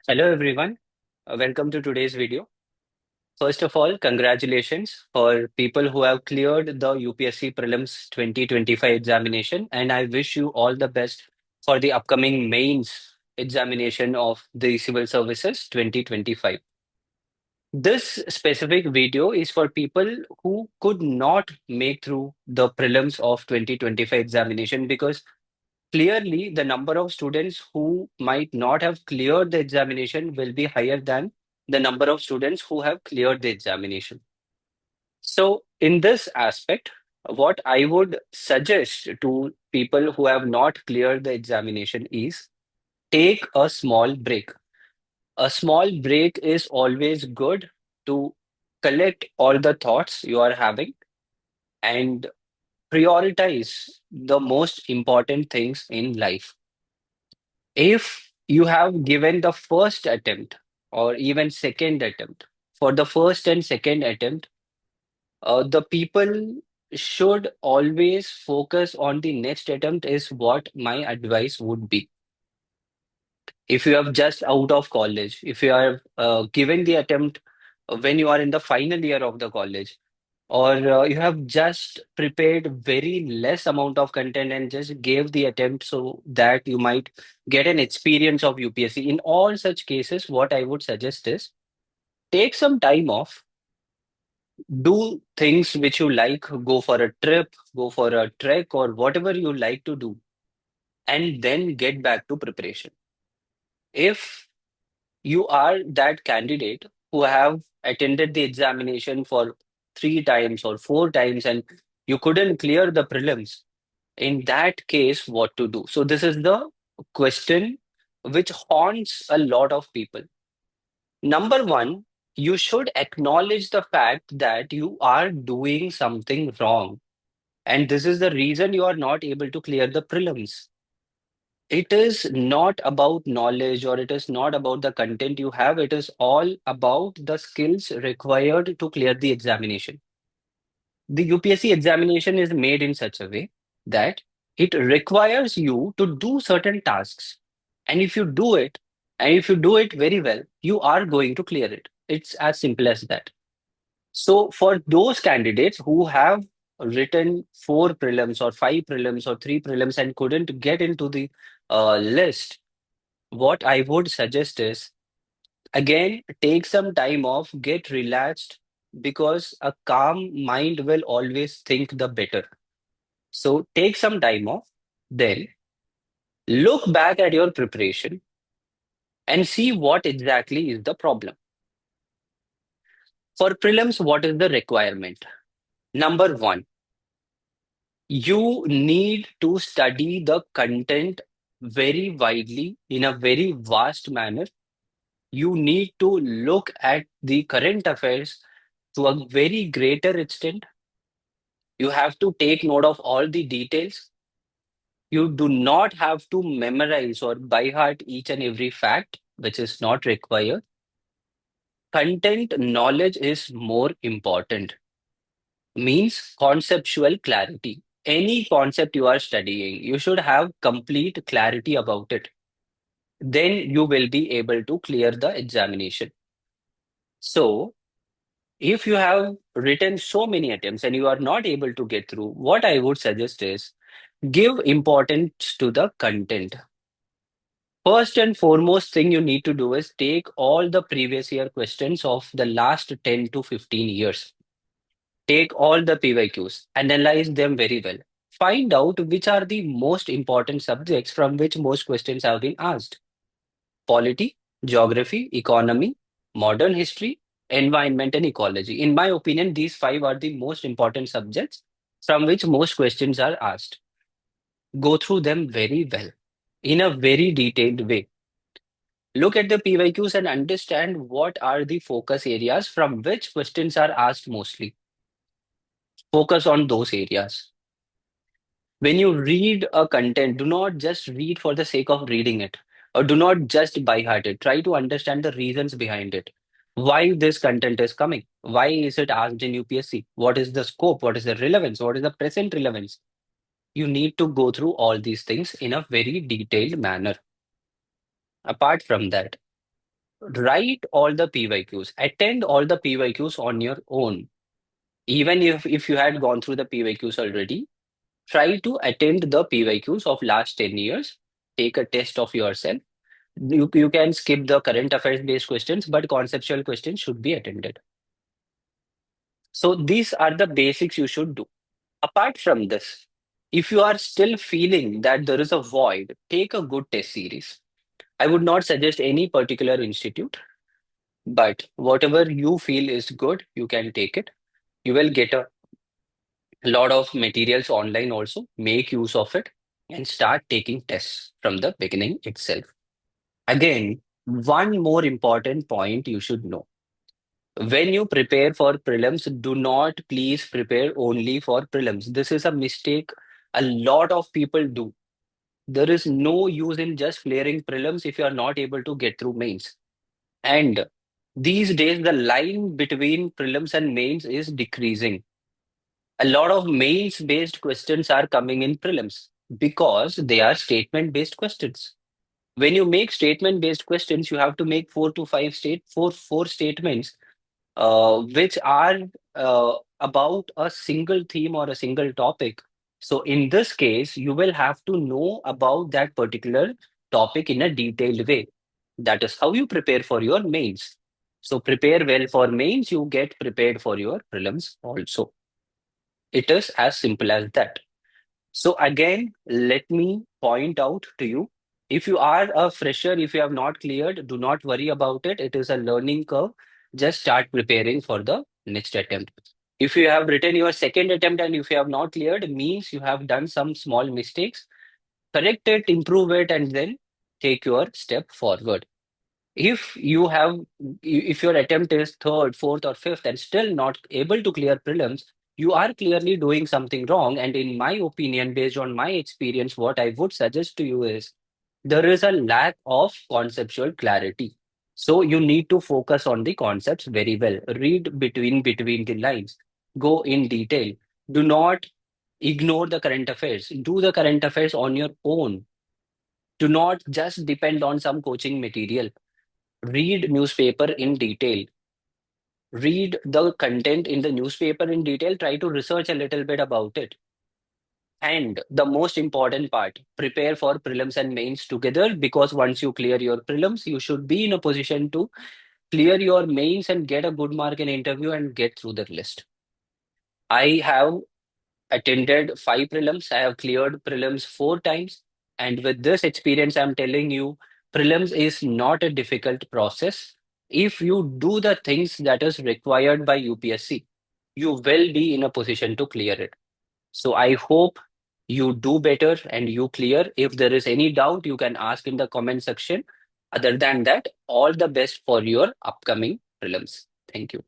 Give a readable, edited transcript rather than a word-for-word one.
Hello everyone, welcome to today's video. First of all, congratulations for people who have cleared the UPSC Prelims 2025 examination, and I wish you all the best for the upcoming mains examination of the Civil Services 2025. This specific video is for people who could not make through the prelims of 2025 examination because clearly the number of students who might not have cleared the examination will be higher than the number of students who have cleared the examination. So, in this aspect, what I would suggest to people who have not cleared the examination is take a small break. A small break is always good to collect all the thoughts you are having and prioritize the most important things in life. If you have given the first attempt or even second attempt, for the first and second attempt, the people should always focus on the next attempt, is what my advice would be. If you have just out of college, if you are given the attempt when you are in the final year of the college, or you have just prepared very less amount of content and just gave the attempt so that you might get an experience of UPSC. In all such cases, what I would suggest is take some time off, do things which you like, go for a trip, go for a trek, or whatever you like to do, and then get back to preparation. If you are that candidate who have attended the examination for three times or four times and you couldn't clear the prelims, in that case, what to do? So, this is the question which haunts a lot of people. Number one, you should acknowledge the fact that you are doing something wrong. And this is the reason you are not able to clear the prelims. It is not about knowledge or it is not about the content you have. It is all about the skills required to clear the examination. The UPSC examination is made in such a way that it requires you to do certain tasks. And if you do it, and if you do it very well, you are going to clear it. It's as simple as that. So, for those candidates who have written four prelims or five prelims or three prelims and couldn't get into the list, what I would suggest is again, take some time off, get relaxed, because a calm mind will always think the better. So take some time off, then look back at your preparation and see what exactly is the problem. For prelims, what is the requirement? Number one, you need to study the content very widely in a very vast manner. You need to look at the current affairs to a very greater extent. You have to take note of all the details. You do not have to memorize or by heart each and every fact, which is not required. Content knowledge is more important, means conceptual clarity. Any concept you are studying, you should have complete clarity about it. Then you will be able to clear the examination. So, if you have written so many attempts and you are not able to get through, what I would suggest is give importance to the content. First and foremost thing you need to do is take all the previous year questions of the last 10 to 15 years. Take all the PYQs, analyze them very well. Find out which are the most important subjects from which most questions have been asked. Polity, geography, economy, modern history, environment, and ecology. In my opinion, these five are the most important subjects from which most questions are asked. Go through them very well in a very detailed way. Look at the PYQs and understand what are the focus areas from which questions are asked mostly. Focus on those areas. When you read a content, do not just read for the sake of reading it, or do not just by heart it. Try to understand the reasons behind it. Why this content is coming? Why is it asked in UPSC? What is the scope? What is the relevance? What is the present relevance? You need to go through all these things in a very detailed manner. Apart from that, Write all the PYQs, attend all the PYQs on your own. Even if you had gone through the PYQs already, try to attend the PYQs of last 10 years. Take a test of yourself. You can skip the current affairs based questions, but conceptual questions should be attended. So these are the basics you should do. Apart from this, if you are still feeling that there is a void, take a good test series. I would not suggest any particular institute, but whatever you feel is good, you can take it. You will get a lot of materials online also. Make use of it and start taking tests from the beginning itself. Again, one more important point you should know. When you prepare for prelims, do not please prepare only for prelims. This is a mistake a lot of people do. There is no use in just clearing prelims if you are not able to get through mains. And these days, the line between prelims and mains is decreasing. A lot of mains based questions are coming in prelims because they are statement based questions. When you make statement based questions, you have to make four statements which are about a single theme or a single topic. So in this case, you will have to know about that particular topic in a detailed way. That is how you prepare for your mains. So prepare well for mains, you get prepared for your prelims also. It is as simple as that. So again, let me point out to you, if you are a fresher, if you have not cleared, do not worry about it. It is a learning curve. Just start preparing for the next attempt. If you have written your second attempt and if you have not cleared, means you have done some small mistakes. Correct it, improve it, and then take your step forward. If you have, if your attempt is third, fourth, or fifth and still not able to clear prelims, you are clearly doing something wrong. And in my opinion, based on my experience, what I would suggest to you is there is a lack of conceptual clarity. So you need to focus on the concepts very well. Read between the lines. Go in detail. Do not ignore the current affairs. Do the current affairs on your own. Do not just depend on some coaching material. Read newspaper in detail. Read the content in the newspaper in detail. Try to research a little bit about it. And the most important part, prepare for prelims and mains together, because once you clear your prelims, you should be in a position to clear your mains and get a good mark in interview and get through the list. I have attended 5 prelims. I have cleared prelims 4 times. And with this experience, I'm telling you, prelims is not a difficult process. If you do the things that is required by UPSC, you will be in a position to clear it. So I hope you do better and you clear. If there is any doubt, you can ask in the comment section. Other than that, all the best for your upcoming prelims. Thank you.